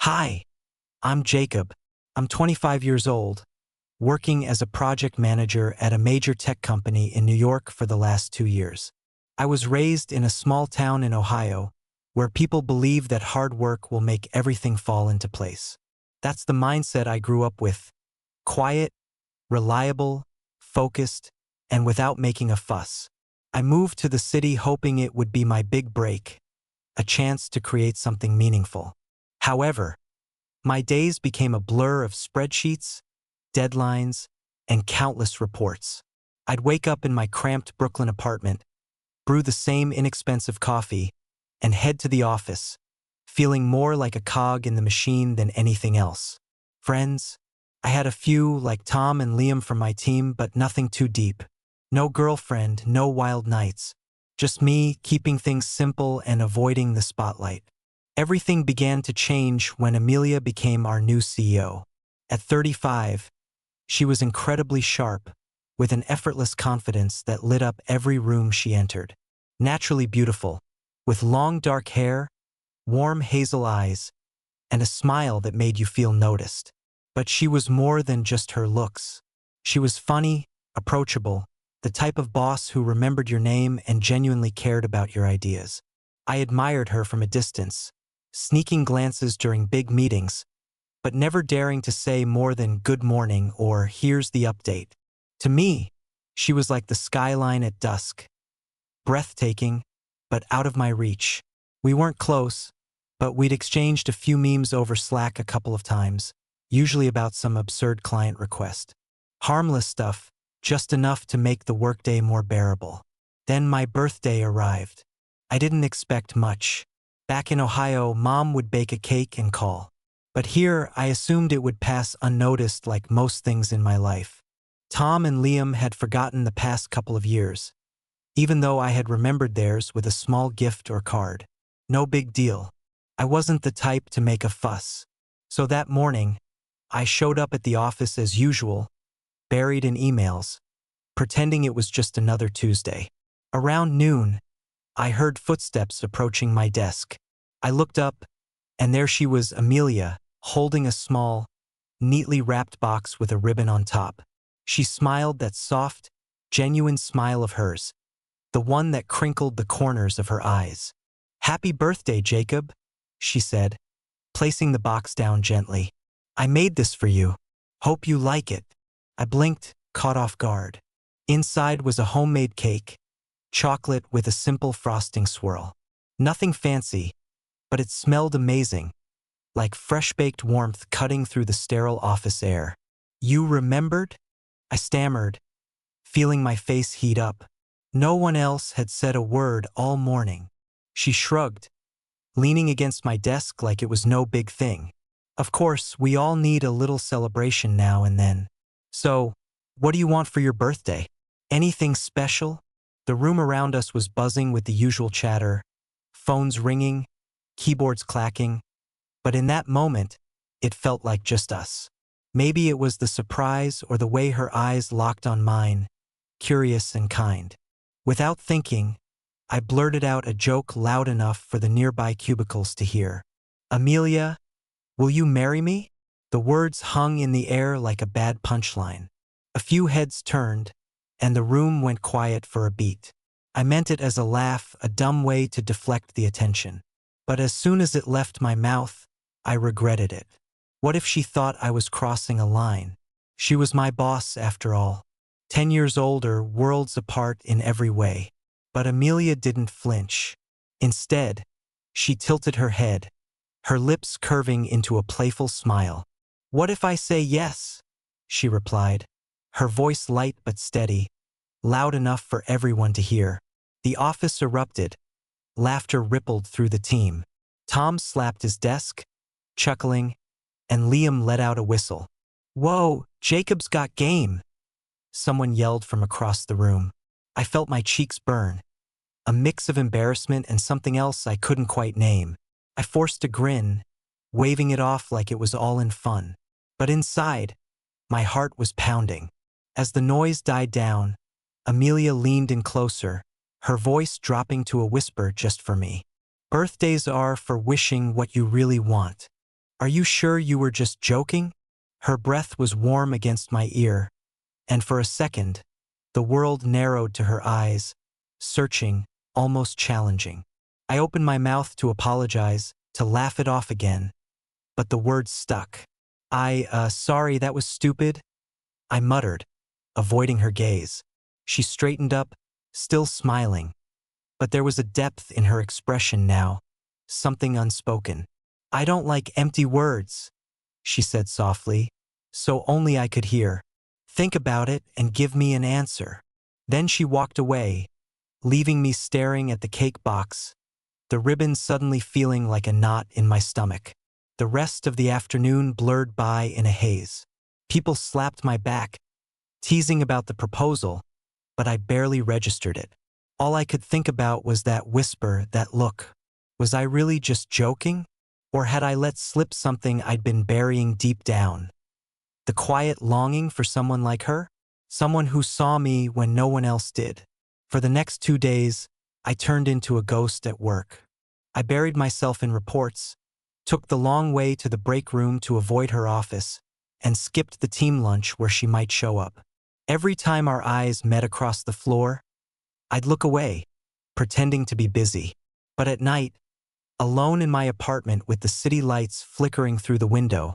Hi, I'm Jacob. I'm 25 years old, working as a project manager at a major tech company in New York for the last 2 years. I was raised in a small town in Ohio where people believe that hard work will make everything fall into place. That's the mindset I grew up with: quiet, reliable, focused, and without making a fuss. I moved to the city hoping it would be my big break, a chance to create something meaningful. However, my days became a blur of spreadsheets, deadlines, and countless reports. I'd wake up in my cramped Brooklyn apartment, brew the same inexpensive coffee, and head to the office, feeling more like a cog in the machine than anything else. Friends? I had a few, like Tom and Liam from my team, but nothing too deep. No girlfriend, no wild nights. Just me keeping things simple and avoiding the spotlight. Everything began to change when Amelia became our new CEO. At 35, she was incredibly sharp, with an effortless confidence that lit up every room she entered. Naturally beautiful, with long dark hair, warm hazel eyes, and a smile that made you feel noticed. But she was more than just her looks. She was funny, approachable, the type of boss who remembered your name and genuinely cared about your ideas. I admired her from a distance, sneaking glances during big meetings, but never daring to say more than "good morning" or "here's the update." To me, she was like the skyline at dusk, breathtaking, but out of my reach. We weren't close, but we'd exchanged a few memes over Slack a couple of times, usually about some absurd client request. Harmless stuff, just enough to make the workday more bearable. Then my birthday arrived. I didn't expect much. Back in Ohio, Mom would bake a cake and call. But here, I assumed it would pass unnoticed like most things in my life. Tom and Liam had forgotten the past couple of years, even though I had remembered theirs with a small gift or card. No big deal. I wasn't the type to make a fuss. So that morning, I showed up at the office as usual, buried in emails, pretending it was just another Tuesday. Around noon, I heard footsteps approaching my desk. I looked up, and there she was, Amelia, holding a small, neatly wrapped box with a ribbon on top. She smiled, that soft, genuine smile of hers, the one that crinkled the corners of her eyes. "Happy birthday, Jacob," she said, placing the box down gently. "I made this for you. Hope you like it." I blinked, caught off guard. Inside was a homemade cake, chocolate with a simple frosting swirl. Nothing fancy, but it smelled amazing, like fresh-baked warmth cutting through the sterile office air. "You remembered?" I stammered, feeling my face heat up. No one else had said a word all morning. She shrugged, leaning against my desk like it was no big thing. "Of course, we all need a little celebration now and then. So, what do you want for your birthday? Anything special?" The room around us was buzzing with the usual chatter, phones ringing, keyboards clacking, but in that moment, it felt like just us. Maybe it was the surprise or the way her eyes locked on mine, curious and kind. Without thinking, I blurted out a joke loud enough for the nearby cubicles to hear. "Amelia, will you marry me?" The words hung in the air like a bad punchline. A few heads turned, and the room went quiet for a beat. I meant it as a laugh, a dumb way to deflect the attention. But as soon as it left my mouth, I regretted it. What if she thought I was crossing a line? She was my boss, after all. 10 years older, worlds apart in every way. But Amelia didn't flinch. Instead, she tilted her head, her lips curving into a playful smile. "What if I say yes?" she replied, her voice light but steady, loud enough for everyone to hear. The office erupted. Laughter rippled through the team. Tom slapped his desk, chuckling, and Liam let out a whistle. "Whoa, Jacob's got game!" someone yelled from across the room. I felt my cheeks burn, a mix of embarrassment and something else I couldn't quite name. I forced a grin, waving it off like it was all in fun. But inside, my heart was pounding. As the noise died down, Amelia leaned in closer, her voice dropping to a whisper just for me. "Birthdays are for wishing what you really want. Are you sure you were just joking? Her breath was warm against my ear, and for a second, the world narrowed to her eyes, searching, almost challenging. I opened my mouth to apologize, to laugh it off again, but the words stuck. Sorry, that was stupid, I muttered, avoiding her gaze. She straightened up, still smiling, but there was a depth in her expression now, something unspoken. I don't like empty words, she said softly, so only I could hear. Think about it and give me an answer. Then she walked away, leaving me staring at the cake box, the ribbon suddenly feeling like a knot in my stomach. The rest of the afternoon blurred by in a haze. People slapped my back, teasing about the proposal, but I barely registered it. All I could think about was that whisper, that look. Was I really just joking? Or had I let slip something I'd been burying deep down? The quiet longing for someone like her? Someone who saw me when no one else did. For the next 2 days, I turned into a ghost at work. I buried myself in reports, took the long way to the break room to avoid her office, and skipped the team lunch where she might show up. Every time our eyes met across the floor, I'd look away, pretending to be busy. But at night, alone in my apartment with the city lights flickering through the window,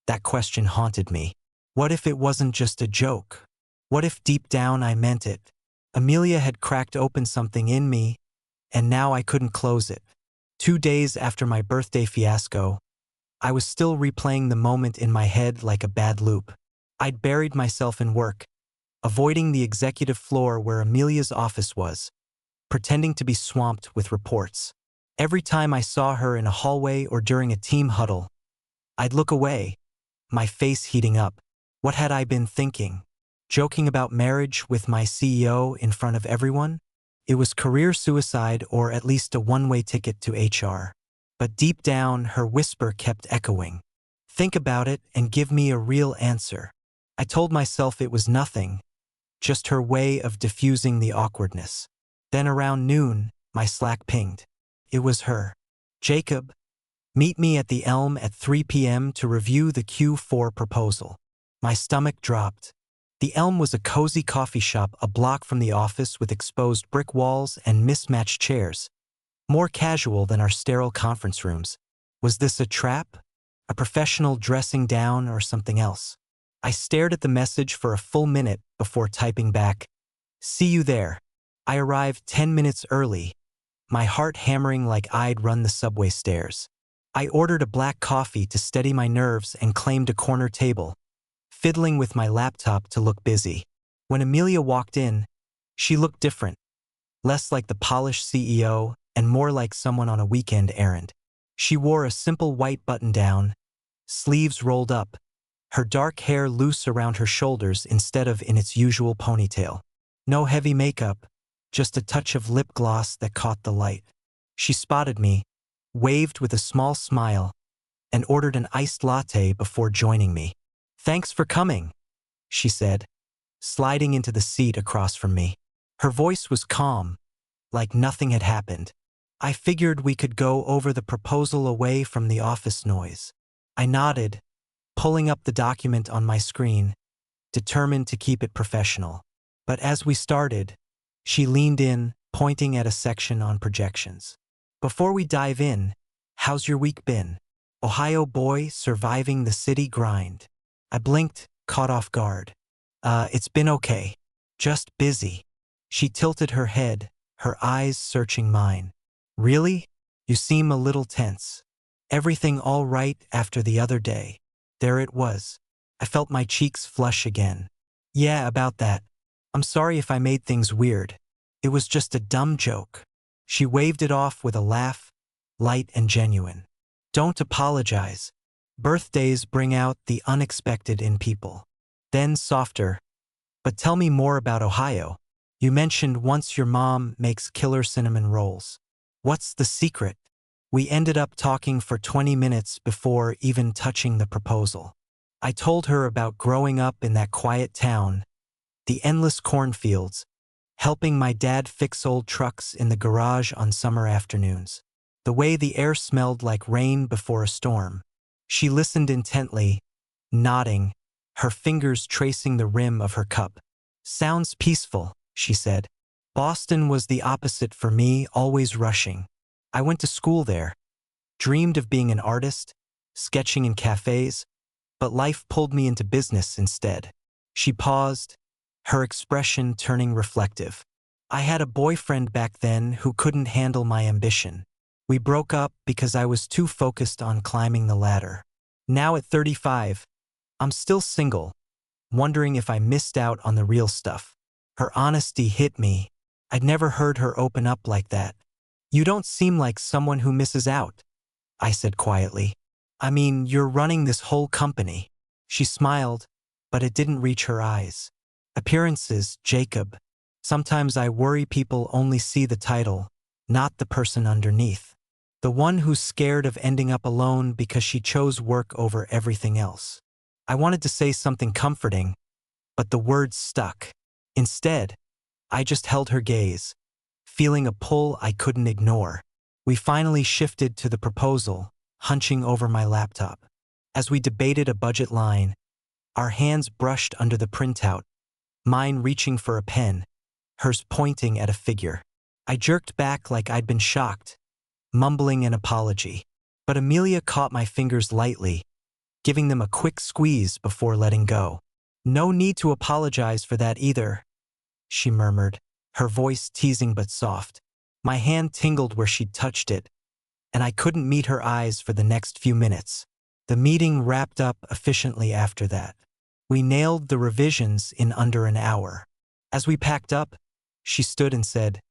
that question haunted me. What if it wasn't just a joke? What if deep down I meant it? Amelia had cracked open something in me, and now I couldn't close it. 2 days after my birthday fiasco, I was still replaying the moment in my head like a bad loop. I'd buried myself in work, avoiding the executive floor where Amelia's office was, pretending to be swamped with reports. Every time I saw her in a hallway or during a team huddle, I'd look away, my face heating up. What had I been thinking? Joking about marriage with my CEO in front of everyone? It was career suicide or at least a one-way ticket to HR. But deep down, her whisper kept echoing. Think about it and give me a real answer. I told myself it was nothing, just her way of diffusing the awkwardness. Then around noon, my Slack pinged. It was her. Jacob, meet me at the Elm at 3 p.m. to review the Q4 proposal. My stomach dropped. The Elm was a cozy coffee shop a block from the office with exposed brick walls and mismatched chairs. More casual than our sterile conference rooms. Was this a trap? A professional dressing down or something else? I stared at the message for a full minute before typing back, "See you there." I arrived 10 minutes early, my heart hammering like I'd run the subway stairs. I ordered a black coffee to steady my nerves and claimed a corner table, fiddling with my laptop to look busy. When Amelia walked in, she looked different, less like the polished CEO and more like someone on a weekend errand. She wore a simple white button-down, sleeves rolled up, her dark hair loose around her shoulders instead of in its usual ponytail. No heavy makeup, just a touch of lip gloss that caught the light. She spotted me, waved with a small smile, and ordered an iced latte before joining me. "Thanks for coming," she said, sliding into the seat across from me. Her voice was calm, like nothing had happened. I figured we could go over the proposal away from the office noise. I nodded, pulling up the document on my screen, determined to keep it professional. But as we started, she leaned in, pointing at a section on projections. "Before we dive in, how's your week been? Ohio boy surviving the city grind." I blinked, caught off guard. It's been okay. Just busy." She tilted her head, her eyes searching mine. "Really? You seem a little tense. Everything all right after the other day?" There it was. I felt my cheeks flush again. "Yeah, about that. I'm sorry if I made things weird. It was just a dumb joke." She waved it off with a laugh, light and genuine. "Don't apologize. Birthdays bring out the unexpected in people." Then softer, "But tell me more about Ohio. You mentioned once your mom makes killer cinnamon rolls. What's the secret?" We ended up talking for 20 minutes before even touching the proposal. I told her about growing up in that quiet town, the endless cornfields, helping my dad fix old trucks in the garage on summer afternoons, the way the air smelled like rain before a storm. She listened intently, nodding, her fingers tracing the rim of her cup. "Sounds peaceful," she said. "Boston was the opposite for me, always rushing. I went to school there, dreamed of being an artist, sketching in cafes, but life pulled me into business instead." She paused, her expression turning reflective. "I had a boyfriend back then who couldn't handle my ambition. We broke up because I was too focused on climbing the ladder. Now at 35, I'm still single, wondering if I missed out on the real stuff." Her honesty hit me. I'd never heard her open up like that. "You don't seem like someone who misses out," I said quietly. "I mean, you're running this whole company." She smiled, but it didn't reach her eyes. "Appearances, Jacob. Sometimes I worry people only see the title, not the person underneath. The one who's scared of ending up alone because she chose work over everything else." I wanted to say something comforting, but the words stuck. Instead, I just held her gaze, feeling a pull I couldn't ignore. We finally shifted to the proposal, hunching over my laptop. As we debated a budget line, our hands brushed under the printout, mine reaching for a pen, hers pointing at a figure. I jerked back like I'd been shocked, mumbling an apology. But Amelia caught my fingers lightly, giving them a quick squeeze before letting go. "No need to apologize for that either," she murmured, her voice teasing but soft. My hand tingled where she'd touched it, and I couldn't meet her eyes for the next few minutes. The meeting wrapped up efficiently after that. We nailed the revisions in under an hour. As we packed up, she stood and said,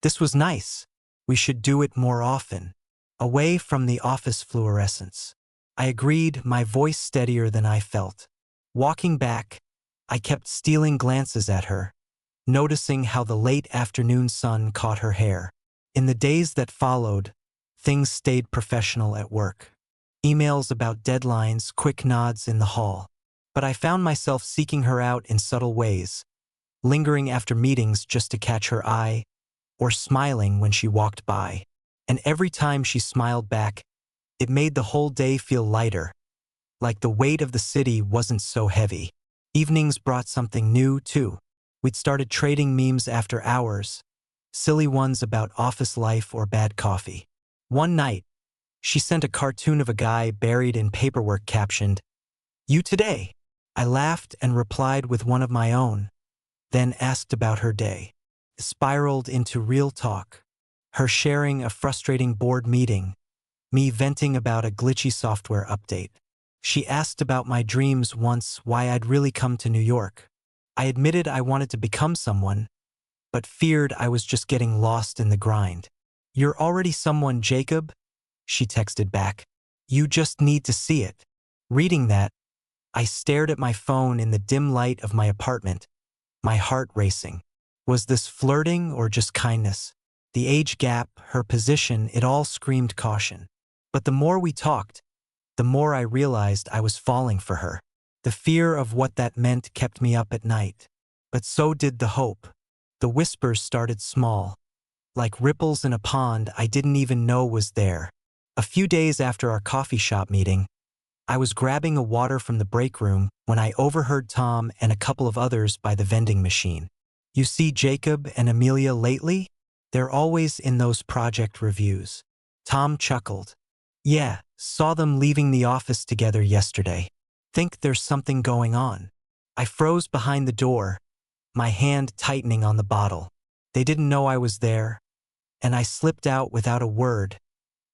"This was nice. We should do it more often, away from the office fluorescence." I agreed, my voice steadier than I felt. Walking back, I kept stealing glances at her, noticing how the late afternoon sun caught her hair. In the days that followed, things stayed professional at work. Emails about deadlines, quick nods in the hall. But I found myself seeking her out in subtle ways, lingering after meetings just to catch her eye, or smiling when she walked by. And every time she smiled back, it made the whole day feel lighter, like the weight of the city wasn't so heavy. Evenings brought something new, too. We'd started trading memes after hours, silly ones about office life or bad coffee. One night, she sent a cartoon of a guy buried in paperwork captioned, "You today." I laughed and replied with one of my own, then asked about her day. It spiraled into real talk, her sharing a frustrating board meeting, me venting about a glitchy software update. She asked about my dreams once, why I'd really come to New York. I admitted I wanted to become someone, but feared I was just getting lost in the grind. "You're already someone, Jacob," she texted back. "You just need to see it." Reading that, I stared at my phone in the dim light of my apartment, my heart racing. Was this flirting or just kindness? The age gap, her position, it all screamed caution. But the more we talked, the more I realized I was falling for her. The fear of what that meant kept me up at night. But so did the hope. The whispers started small, like ripples in a pond I didn't even know was there. A few days after our coffee shop meeting, I was grabbing a water from the break room when I overheard Tom and a couple of others by the vending machine. "You see Jacob and Amelia lately? They're always in those project reviews." Tom chuckled. "Yeah, saw them leaving the office together yesterday. Think there's something going on." I froze behind the door, my hand tightening on the bottle. They didn't know I was there, and I slipped out without a word,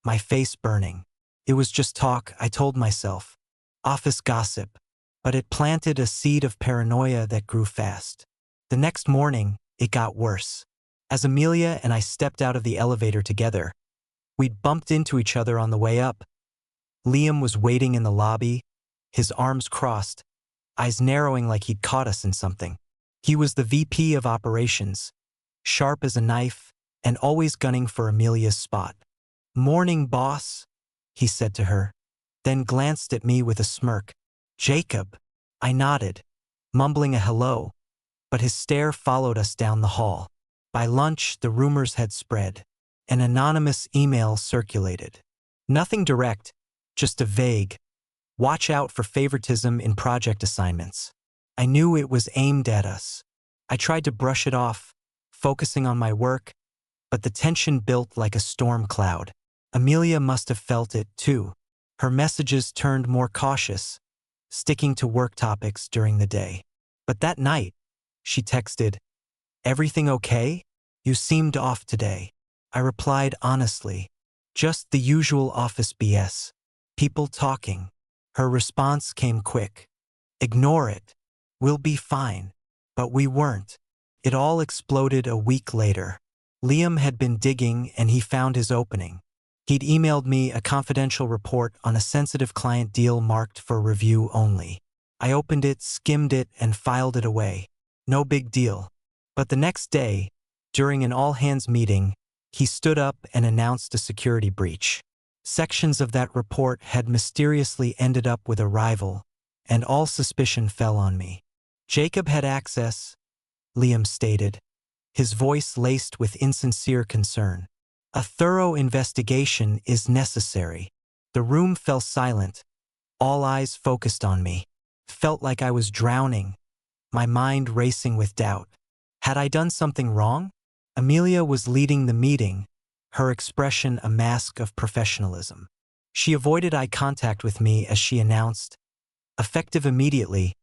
my face burning. It was just talk, I told myself. Office gossip. But it planted a seed of paranoia that grew fast. The next morning, it got worse. As Amelia and I stepped out of the elevator together, we'd bumped into each other on the way up. Liam was waiting in the lobby, his arms crossed, eyes narrowing like he'd caught us in something. He was the VP of operations, sharp as a knife, and always gunning for Amelia's spot. "Morning, boss," he said to her, then glanced at me with a smirk. "Jacob." I nodded, mumbling a hello, but his stare followed us down the hall. By lunch, the rumors had spread. An anonymous email circulated. Nothing direct, just a vague, Watch out for favoritism in project assignments. I knew it was aimed at us. I tried to brush it off, focusing on my work, but the tension built like a storm cloud. Amelia must have felt it, too. Her messages turned more cautious, sticking to work topics during the day. But that night, she texted, "Everything okay? You seemed off today." I replied honestly, "Just the usual office BS. People talking." Her response came quick. "Ignore it. We'll be fine." But we weren't. It all exploded a week later. Liam had been digging and he found his opening. He'd emailed me a confidential report on a sensitive client deal marked for review only. I opened it, skimmed it, and filed it away. No big deal. But the next day, during an all-hands meeting, he stood up and announced a security breach. Sections of that report had mysteriously ended up with a rival, and all suspicion fell on me. Jacob had access, Liam stated, his voice laced with insincere concern. "A thorough investigation is necessary." The room fell silent, all eyes focused on me. Felt like I was drowning, my mind racing with doubt. Had I done something wrong? Amelia was leading the meeting, her expression a mask of professionalism. She avoided eye contact with me as she announced, "Effective immediately,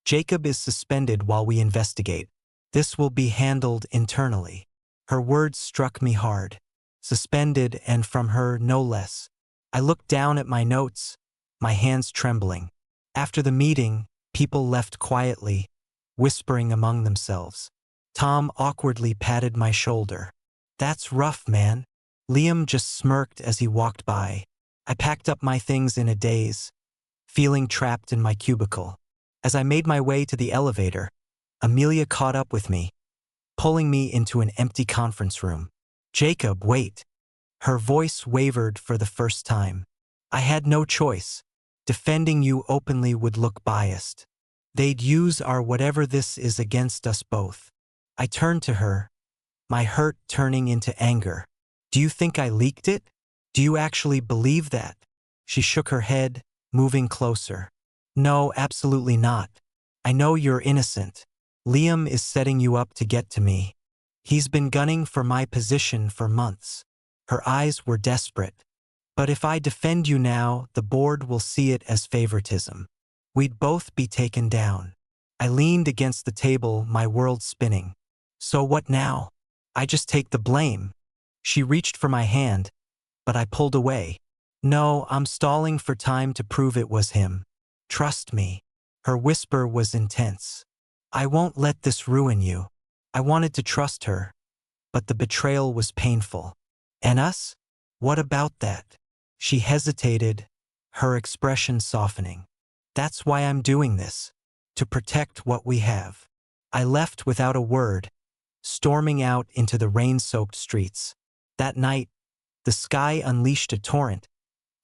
Jacob is suspended while we investigate. This will be handled internally." Her words struck me hard. Suspended, and from her no less. I looked down at my notes, my hands trembling. After the meeting, people left quietly, whispering among themselves. Tom awkwardly patted my shoulder. "That's rough, man." Liam just smirked as he walked by. I packed up my things in a daze, feeling trapped in my cubicle. As I made my way to the elevator, Amelia caught up with me, pulling me into an empty conference room. "Jacob, wait." Her voice wavered for the first time. "I had no choice. Defending you openly would look biased. They'd use our whatever this is against us both." I turned to her, my hurt turning into anger. "Do you think I leaked it? Do you actually believe that?" She shook her head, moving closer. "No, absolutely not. I know you're innocent. Liam is setting you up to get to me. He's been gunning for my position for months." Her eyes were desperate. "But if I defend you now, the board will see it as favoritism. We'd both be taken down." I leaned against the table, my world spinning. "So what now? I just take the blame." She reached for my hand, but I pulled away. "No, I'm stalling for time to prove it was him. Trust me." Her whisper was intense. "I won't let this ruin you." I wanted to trust her, but the betrayal was painful. "And us? What about that?" She hesitated, her expression softening. "That's why I'm doing this, to protect what we have." I left without a word, storming out into the rain-soaked streets. That night, the sky unleashed a torrent,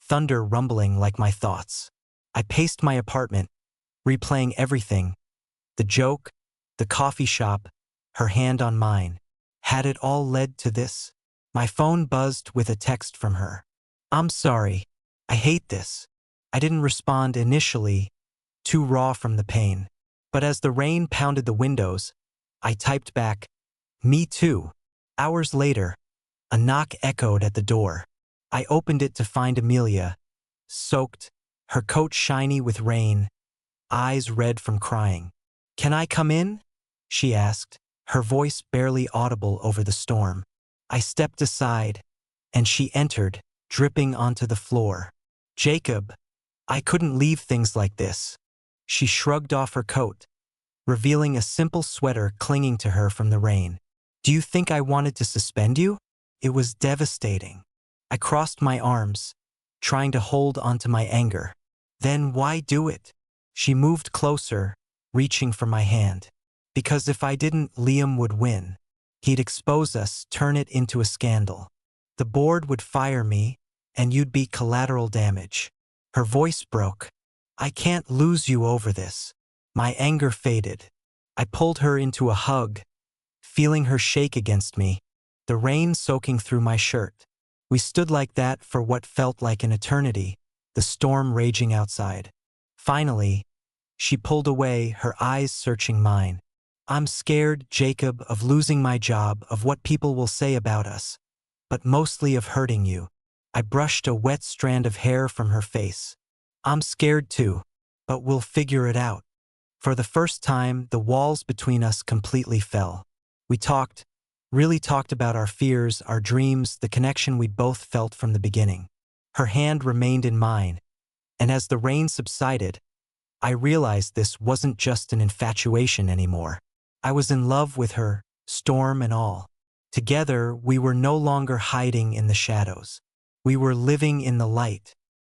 thunder rumbling like my thoughts. I paced my apartment, replaying everything, the joke, the coffee shop, her hand on mine. Had it all led to this? My phone buzzed with a text from her. "I'm sorry. I hate this." I didn't respond initially, too raw from the pain. But as the rain pounded the windows, I typed back, "Me too." Hours later, a knock echoed at the door. I opened it to find Amelia, soaked, her coat shiny with rain, eyes red from crying. "Can I come in?" she asked, her voice barely audible over the storm. I stepped aside, and she entered, dripping onto the floor. "Jacob, I couldn't leave things like this." She shrugged off her coat, revealing a simple sweater clinging to her from the rain. "Do you think I wanted to suspend you?" It was devastating. I crossed my arms, trying to hold onto my anger. "Then why do it?" She moved closer, reaching for my hand. "Because if I didn't, Liam would win. He'd expose us, turn it into a scandal. The board would fire me, and you'd be collateral damage." Her voice broke. "I can't lose you over this." My anger faded. I pulled her into a hug, feeling her shake against me, the rain soaking through my shirt. We stood like that for what felt like an eternity, the storm raging outside. Finally, she pulled away, her eyes searching mine. I'm scared, Jacob, of losing my job, of what people will say about us, but mostly of hurting you. I brushed a wet strand of hair from her face. I'm scared too, but we'll figure it out. For the first time, the walls between us completely fell. We talked, really talked about our fears, our dreams, the connection we'd both felt from the beginning. Her hand remained in mine, and as the rain subsided, I realized this wasn't just an infatuation anymore. I was in love with her, storm and all. Together, we were no longer hiding in the shadows. We were living in the light.